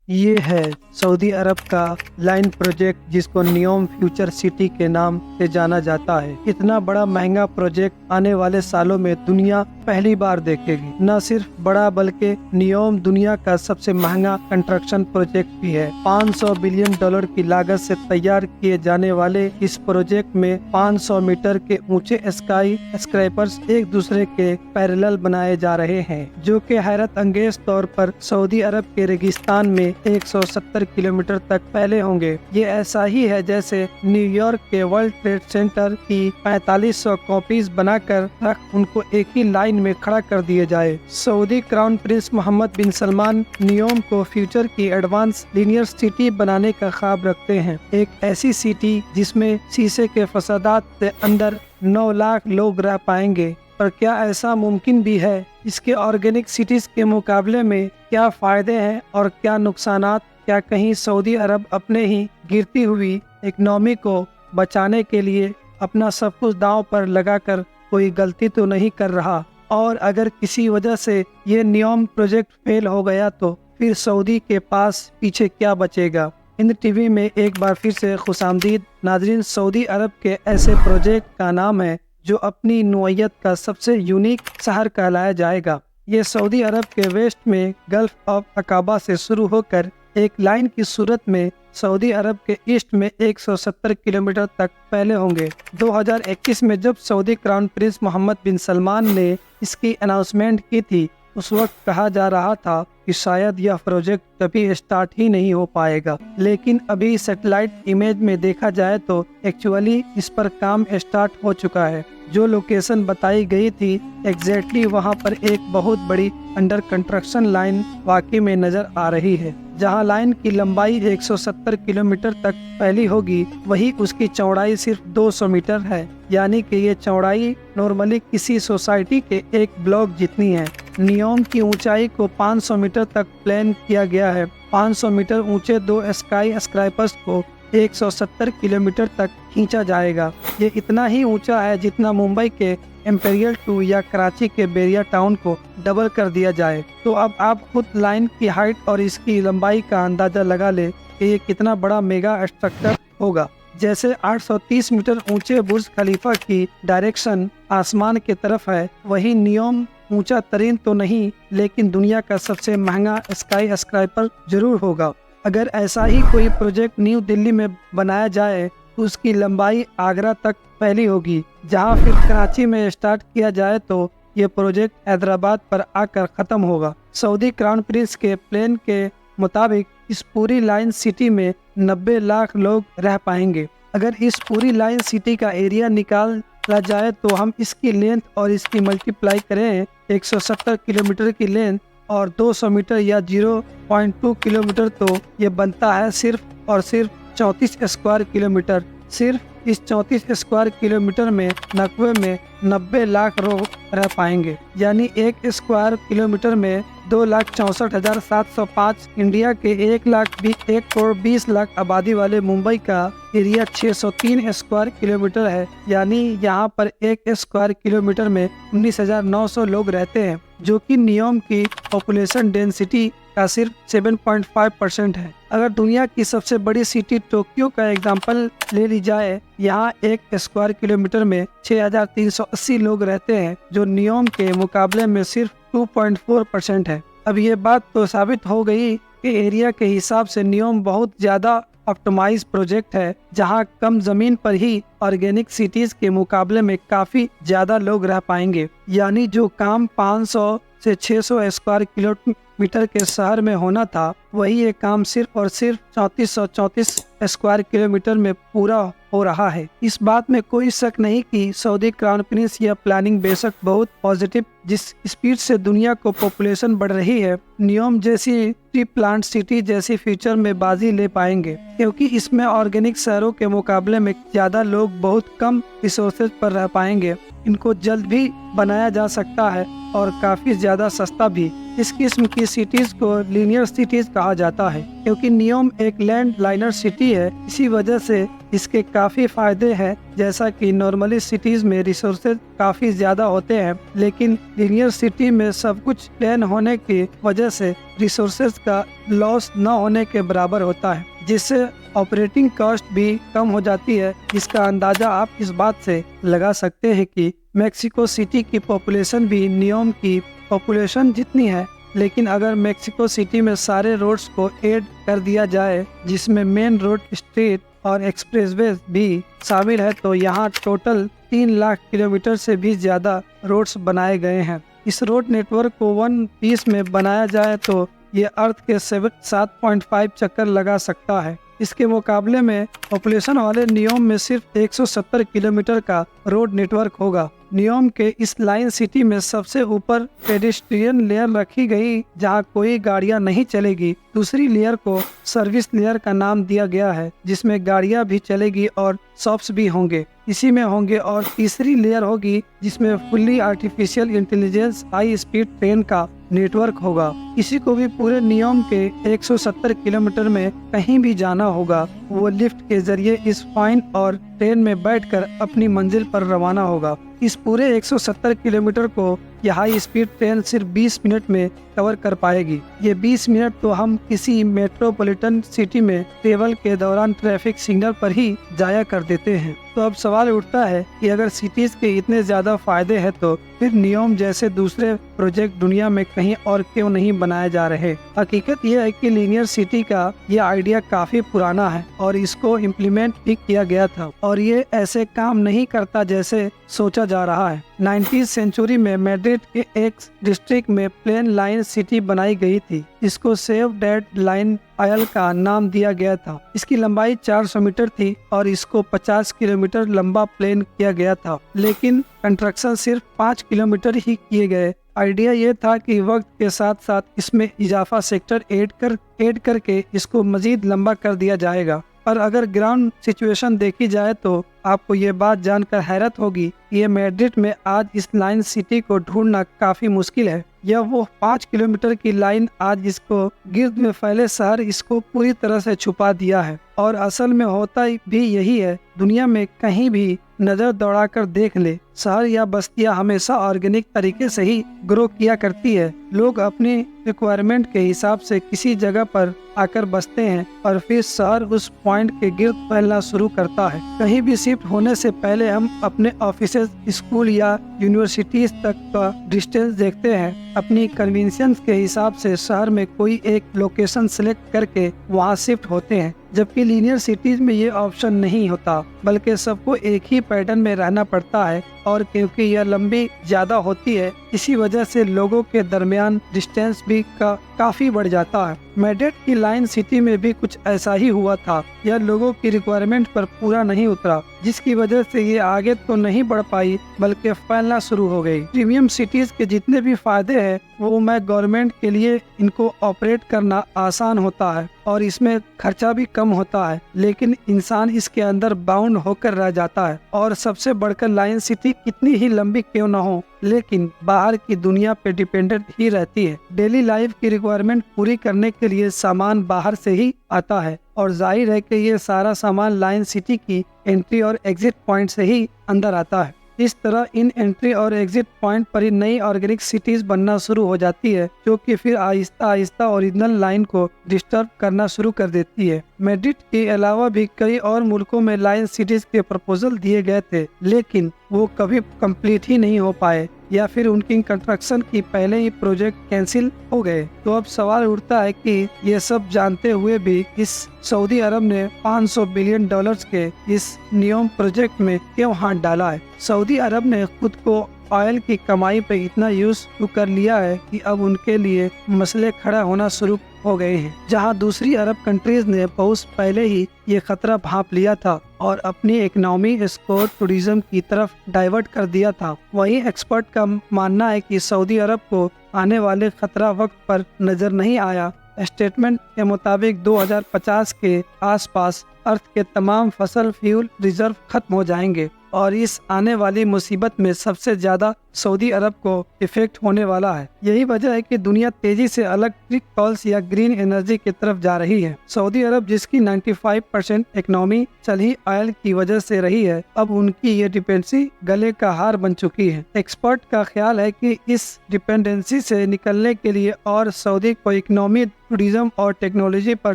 ये है सऊदी अरब का लाइन प्रोजेक्ट जिसको नियोम फ्यूचर सिटी के नाम से जाना जाता है। इतना बड़ा महंगा प्रोजेक्ट आने वाले सालों में दुनिया पहली बार देखेगी। न सिर्फ बड़ा बल्कि नियोम दुनिया का सबसे महंगा कंस्ट्रक्शन प्रोजेक्ट भी है। $500 बिलियन की लागत से तैयार किए जाने वाले इस प्रोजेक्ट में 500 मीटर के ऊंचे स्काई स्क्रैपर्स एक दूसरे के पैरेलल बनाए जा रहे हैं, जो कि हैरत अंगेज तौर पर सऊदी अरब के रेगिस्तान में 170 किलोमीटर तक फैले होंगे। ये ऐसा ही है जैसे न्यूयॉर्क के वर्ल्ड ट्रेड सेंटर की 4500 कॉपीज बनाकर उनको एक ही लाइन में खड़ा कर दिए जाए। सऊदी क्राउन प्रिंस मोहम्मद बिन सलमान नियोम को फ्यूचर की एडवांस लीनियर सिटी बनाने का ख्वाब रखते हैं। एक ऐसी सिटी जिसमें शीशे के फसादात से अंदर 9 लाख लोग रह पाएंगे। पर क्या ऐसा मुमकिन भी है? इसके ऑर्गेनिक सिटीज के मुकाबले में क्या फायदे हैं और क्या नुकसानात? क्या कहीं सऊदी अरब अपने ही गिरती हुई इकनॉमी को बचाने के लिए अपना सब कुछ दांव पर लगाकर कोई गलती तो नहीं कर रहा? और अगर किसी वजह से ये नियोम प्रोजेक्ट फेल हो गया तो फिर सऊदी के पास पीछे क्या बचेगा? हिंद टीवी में एक बार फिर से खुशामदीद नाजरीन। सऊदी अरब के ऐसे प्रोजेक्ट का नाम है जो अपनी नौइयत का सबसे यूनिक शहर कहलाया जाएगा। ये सऊदी अरब के वेस्ट में गल्फ ऑफ अकाबा से शुरू होकर एक लाइन की सूरत में सऊदी अरब के ईस्ट में 170 किलोमीटर तक फैले होंगे। 2021 में जब सऊदी क्राउन प्रिंस मोहम्मद बिन सलमान ने इसकी अनाउंसमेंट की थी, उस वक्त कहा जा रहा था कि शायद यह प्रोजेक्ट कभी स्टार्ट ही नहीं हो पाएगा। लेकिन अभी सैटेलाइट इमेज में देखा जाए तो एक्चुअली इस पर काम स्टार्ट हो चुका है। जो लोकेशन बताई गई थी एग्जैक्टली वहां पर एक बहुत बड़ी अंडर कंस्ट्रक्शन लाइन वाकई में नजर आ रही है। जहां लाइन की लंबाई 170 किलोमीटर तक फैली होगी, वही उसकी चौड़ाई सिर्फ 200 मीटर है। यानी कि ये चौड़ाई नॉर्मली किसी सोसाइटी के एक ब्लॉक जितनी है। नियोम की ऊंचाई को 500 मीटर तक प्लान किया गया है। 500 मीटर ऊंचे 2 स्काई स्क्रैपर्स को 170 किलोमीटर तक खींचा जाएगा। ये इतना ही ऊंचा है जितना मुंबई के एम्पेरियल 2 या कराची के बेरिया टाउन को डबल कर दिया जाए। तो अब आप खुद लाइन की हाइट और इसकी लंबाई का अंदाजा लगा ले कि ये कितना बड़ा मेगा स्ट्रक्चर होगा। जैसे 830 मीटर ऊंचे बुर्ज खलीफा की डायरेक्शन आसमान की तरफ है, वही नियोम ऊंचा तरीन तो नहीं, लेकिन दुनिया का सबसे महंगा स्काई स्क्रैपर जरूर होगा। अगर ऐसा ही कोई प्रोजेक्ट न्यू दिल्ली में बनाया जाए तो उसकी लंबाई आगरा तक फैली होगी। जहां फिर कराची में स्टार्ट किया जाए तो ये प्रोजेक्ट हैदराबाद पर आकर खत्म होगा। सऊदी क्राउन प्रिंस के प्लान के मुताबिक इस पूरी लाइन सिटी में 90 लाख लोग रह पाएंगे। अगर इस पूरी लाइन सिटी का एरिया निकाला जाए तो हम इसकी लेंथ और इसकी मल्टीप्लाई करें 170 किलोमीटर की लेंथ और 200 मीटर या 0.2 किलोमीटर, तो ये बनता है सिर्फ और सिर्फ 34 स्क्वायर किलोमीटर। सिर्फ इस 34 स्क्वायर किलोमीटर में नकबे में 90 लाख लोग रह पाएंगे। यानी 1 स्क्वायर किलोमीटर में 2,64,705 इंडिया के 1,20,00,000 आबादी वाले मुंबई का एरिया 603 स्क्वायर किलोमीटर है। यानी यहाँ पर 1 स्क्वायर किलोमीटर में 19,900 लोग रहते हैं, जो कि नियोम की पॉपुलेशन डेंसिटी का सिर्फ 7.5% है। अगर दुनिया की सबसे बड़ी सिटी टोक्यो का एग्जाम्पल ले ली जाए, यहाँ 1 स्क्वायर किलोमीटर में 6,380 लोग रहते हैं, जो नियोम के मुकाबले में सिर्फ 2.4% है। अब ये बात तो साबित हो गई कि एरिया के हिसाब से नियोम बहुत ज्यादा ऑप्टिमाइज प्रोजेक्ट है, जहां कम जमीन पर ही ऑर्गेनिक सिटीज के मुकाबले में काफी ज्यादा लोग रह पाएंगे। यानी जो काम 500 से 600 स्क्वायर किलोमीटर के शहर में होना था, वही ये काम सिर्फ और सिर्फ 3434 स्क्वायर किलोमीटर में पूरा हो रहा है। इस बात में कोई शक नहीं कि सऊदी क्राउन प्रिंस यह प्लानिंग बेशक बहुत पॉजिटिव, जिस स्पीड से दुनिया को पॉपुलेशन बढ़ रही है, नियोम जैसी ट्री प्लांट सिटी जैसी फ्यूचर में बाजी ले पाएंगे, क्योंकि इसमें ऑर्गेनिक शहरों के मुकाबले में ज्यादा लोग बहुत कम रिसोर्सेज पर रह पाएंगे। इनको जल्द भी बनाया जा सकता है और काफी ज्यादा सस्ता भी। इस किस्म की सिटीज को लीनियर सिटीज कहा जाता है, क्योंकि नियोम एक लैंड लाइनर सिटी है। इसी वजह से इसके काफ़ी फायदे हैं, जैसा कि नॉर्मली सिटीज़ में रिसोर्सेज काफ़ी ज़्यादा होते हैं, लेकिन लीनियर सिटी में सब कुछ प्लान होने की वजह से रिसोर्सेज का लॉस न होने के बराबर होता है, जिससे ऑपरेटिंग कॉस्ट भी कम हो जाती है। इसका अंदाज़ा आप इस बात से लगा सकते हैं कि मेक्सिको सिटी की पॉपुलेशन भी न्यूयॉर्क की पॉपुलेशन जितनी है, लेकिन अगर मेक्सिको सिटी में सारे रोड्स को ऐड कर दिया जाए, जिसमें मेन रोड, स्ट्रीट और एक्सप्रेसवे भी शामिल है, तो यहाँ टोटल 3 लाख किलोमीटर से भी ज़्यादा रोड्स बनाए गए हैं। इस रोड नेटवर्क को वन पीस में बनाया जाए तो ये अर्थ के 7.5 चक्कर लगा सकता है। इसके मुकाबले में पॉपुलेशन वाले न्यूयॉर्क में सिर्फ 170 किलोमीटर का रोड नेटवर्क होगा। न्यूयॉर्क के इस लाइन सिटी में सबसे ऊपर पेडेस्ट्रियन लेयर रखी गई, जहां कोई गाड़ियां नहीं चलेगी। दूसरी लेयर को सर्विस लेयर का नाम दिया गया है, जिसमें गाड़ियां भी चलेगी और शॉप्स भी होंगे इसी में होंगे। और तीसरी लेयर होगी जिसमें fully artificial intelligence high speed train का नेटवर्क होगा। किसी को भी पूरे न्यूयॉर्क के 170 किलोमीटर में कहीं भी जाना होगा, वो लिफ्ट के जरिए इस फाइन और ट्रेन में बैठकर अपनी मंजिल पर रवाना होगा। इस पूरे 170 किलोमीटर को यह हाई स्पीड ट्रेन सिर्फ 20 मिनट में कवर कर पाएगी। ये 20 मिनट तो हम किसी मेट्रोपॉलिटन सिटी में ट्रेवल के दौरान ट्रैफिक सिग्नल पर ही जाया कर देते हैं। तो अब सवाल उठता है कि अगर सिटीज के इतने ज्यादा फायदे हैं, तो फिर न्यूयॉर्क जैसे दूसरे प्रोजेक्ट दुनिया में कहीं और क्यों नहीं बनाए जा रहे। हकीकत यह है कि लीनियर सिटी का यह आइडिया काफी पुराना है और इसको इम्प्लीमेंट भी किया गया था, और ये ऐसे काम नहीं करता जैसे सोचा जा रहा है। 19वीं सेंचुरी में मैड्रिड के एक डिस्ट्रिक्ट में प्लेन लाइन सिटी बनाई गई थी। इसको सेव डेड लाइन आयल का नाम दिया गया था। इसकी लंबाई 400 मीटर थी और इसको 50 किलोमीटर लंबा प्लेन किया गया था, लेकिन कंस्ट्रक्शन सिर्फ 5 किलोमीटर ही किए गए। आइडिया ये था कि वक्त के साथ साथ इसमें इजाफा सेक्टर ऐड करके इसको मजीद लंबा कर दिया जाएगा। पर अगर ग्राउंड सिचुएशन देखी जाए तो आपको ये बात जानकर हैरत होगी, ये मैड्रिड में आज इस लाइन सिटी को ढूंढना काफी मुश्किल है। यह वो 5 किलोमीटर की लाइन आज इसको गिर्द में फैले शहर इसको पूरी तरह से छुपा दिया है। और असल में होता भी यही है। दुनिया में कहीं भी नजर दौड़ाकर देख ले, शहर या बस्तियां हमेशा ऑर्गेनिक तरीके से ही ग्रो किया करती है। लोग अपनी रिक्वायरमेंट के हिसाब से किसी जगह पर आकर बसते हैं और फिर शहर उस पॉइंट के गिर्द फैलना शुरू करता है। कहीं भी शिफ्ट होने से पहले हम अपने ऑफिसेज, स्कूल या यूनिवर्सिटीज तक का डिस्टेंस देखते हैं। अपनी कन्वीनियंस के हिसाब से शहर में कोई एक लोकेशन सिलेक्ट करके वहां शिफ्ट होते हैं, जबकि लीनियर सिटीज में ये ऑप्शन नहीं होता, बल्कि सबको एक ही पैटर्न में रहना पड़ता है। और क्योंकि यह लंबी ज्यादा होती है, इसी वजह से लोगों के दरमियान डिस्टेंस भी काफी बढ़ जाता है। मैड्रिड की लाइन सिटी में भी कुछ ऐसा ही हुआ था। यह लोगों की रिक्वायरमेंट पर पूरा नहीं उतरा, जिसकी वजह से ये आगे तो नहीं बढ़ पाई बल्कि फैलना शुरू हो गई। प्रीमियम सिटीज के जितने भी फायदे हैं, वो मैं गवर्नमेंट के लिए इनको ऑपरेट करना आसान होता है और इसमें खर्चा भी कम होता है, लेकिन इंसान इसके अंदर बाउंड होकर रह जाता है। और सबसे बढ़कर लाइन सिटी कितनी ही लंबी क्यों न हो, लेकिन बाहर की दुनिया पे डिपेंडेंट ही रहती है। डेली लाइफ की रिक्वायरमेंट पूरी करने के लिए सामान बाहर से ही आता है, और जाहिर है कि ये सारा सामान लाइन सिटी की एंट्री और एग्जिट पॉइंट से ही अंदर आता है। इस तरह इन एंट्री और एग्जिट पॉइंट पर ही नई ऑर्गेनिक सिटीज बनना शुरू हो जाती है, जो कि फिर आहिस्ता आहिस्ता ओरिजिनल लाइन को डिस्टर्ब करना शुरू कर देती है। मैड्रिड के अलावा भी कई और मुल्कों में लाइन सिटीज के प्रपोजल दिए गए थे, लेकिन वो कभी कंप्लीट ही नहीं हो पाए या फिर उनकी कंस्ट्रक्शन की पहले ही प्रोजेक्ट कैंसिल हो गए। तो अब सवाल उठता है कि ये सब जानते हुए भी इस सऊदी अरब ने $500 बिलियन के इस न्यूयॉर्क प्रोजेक्ट में क्यों हाथ डाला है। सऊदी अरब ने खुद को ऑयल की कमाई पे इतना यूज कर लिया है कि अब उनके लिए मसले खड़ा होना शुरू हो गए हैं। जहां दूसरी अरब कंट्रीज ने बहुत पहले ही ये खतरा भांप लिया था और अपनी इकोनॉमी इसको टूरिज्म की तरफ डाइवर्ट कर दिया था, वहीं एक्सपर्ट का मानना है कि सऊदी अरब को आने वाले खतरा वक्त पर नजर नहीं आया। स्टेटमेंट के मुताबिक 2050 के आसपास अर्थ के तमाम फसल फ्यूल रिजर्व खत्म हो जाएंगे और इस आने वाली मुसीबत में सबसे ज्यादा सऊदी अरब को इफेक्ट होने वाला है। यही वजह है कि दुनिया तेजी से इलेक्ट्रिक कॉल्स या ग्रीन एनर्जी की तरफ जा रही है। सऊदी अरब जिसकी 95% इकोनॉमी चल ही ऑयल की वजह से रही है, अब उनकी ये डिपेंडेंसी गले का हार बन चुकी है। एक्सपर्ट का ख्याल है कि इस डिपेंडेंसी से निकलने के लिए और सऊदी को इकोनॉमी, टूरिज्म और टेक्नोलॉजी पर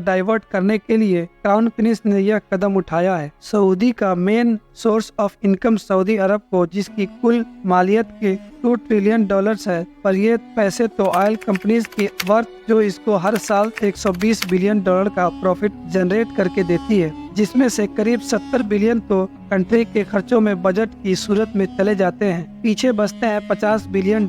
डाइवर्ट करने के लिए क्राउन प्रिंस ने यह कदम उठाया है। सऊदी का main source of income Saudi Arabia को, जिसकी कुल मालियत के $2 ट्रिलियन है, पर ये पैसे तो ऑयल कंपनीज की वर्थ जो इसको हर साल $120 बिलियन का प्रॉफिट जनरेट करके देती है, जिसमें से करीब 70 बिलियन तो कंट्री के खर्चों में बजट की सूरत में चले जाते हैं। पीछे बचते हैं $50 बिलियन।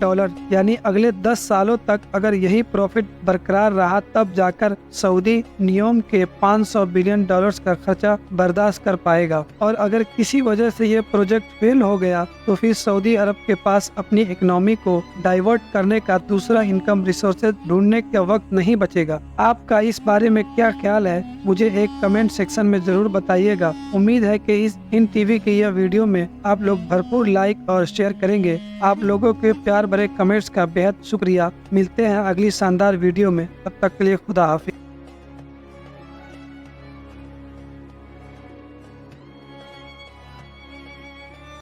यानी अगले 10 सालों तक अगर यही प्रॉफिट बरकरार रहा तब जाकर सऊदी नियोम के $500 बिलियन का खर्चा बर्दाश्त कर पाएगा। और अगर किसी वजह से ये प्रोजेक्ट फेल हो गया तो फिर सऊदी अरब के पास अपनी इकोनॉमी को डाइवर्ट करने का दूसरा इनकम रिसोर्सेज ढूंढने का वक्त नहीं बचेगा। आपका इस बारे में क्या ख्याल है, मुझे एक कमेंट सेक्शन में जरूर बताइएगा। उम्मीद है कि इस हिंद टीवी की यह वीडियो में आप लोग भरपूर लाइक और शेयर करेंगे। आप लोगों के प्यार भरे कमेंट्स का बेहद शुक्रिया। मिलते हैं अगली शानदार वीडियो में, तब तक के लिए खुदा हाफिज।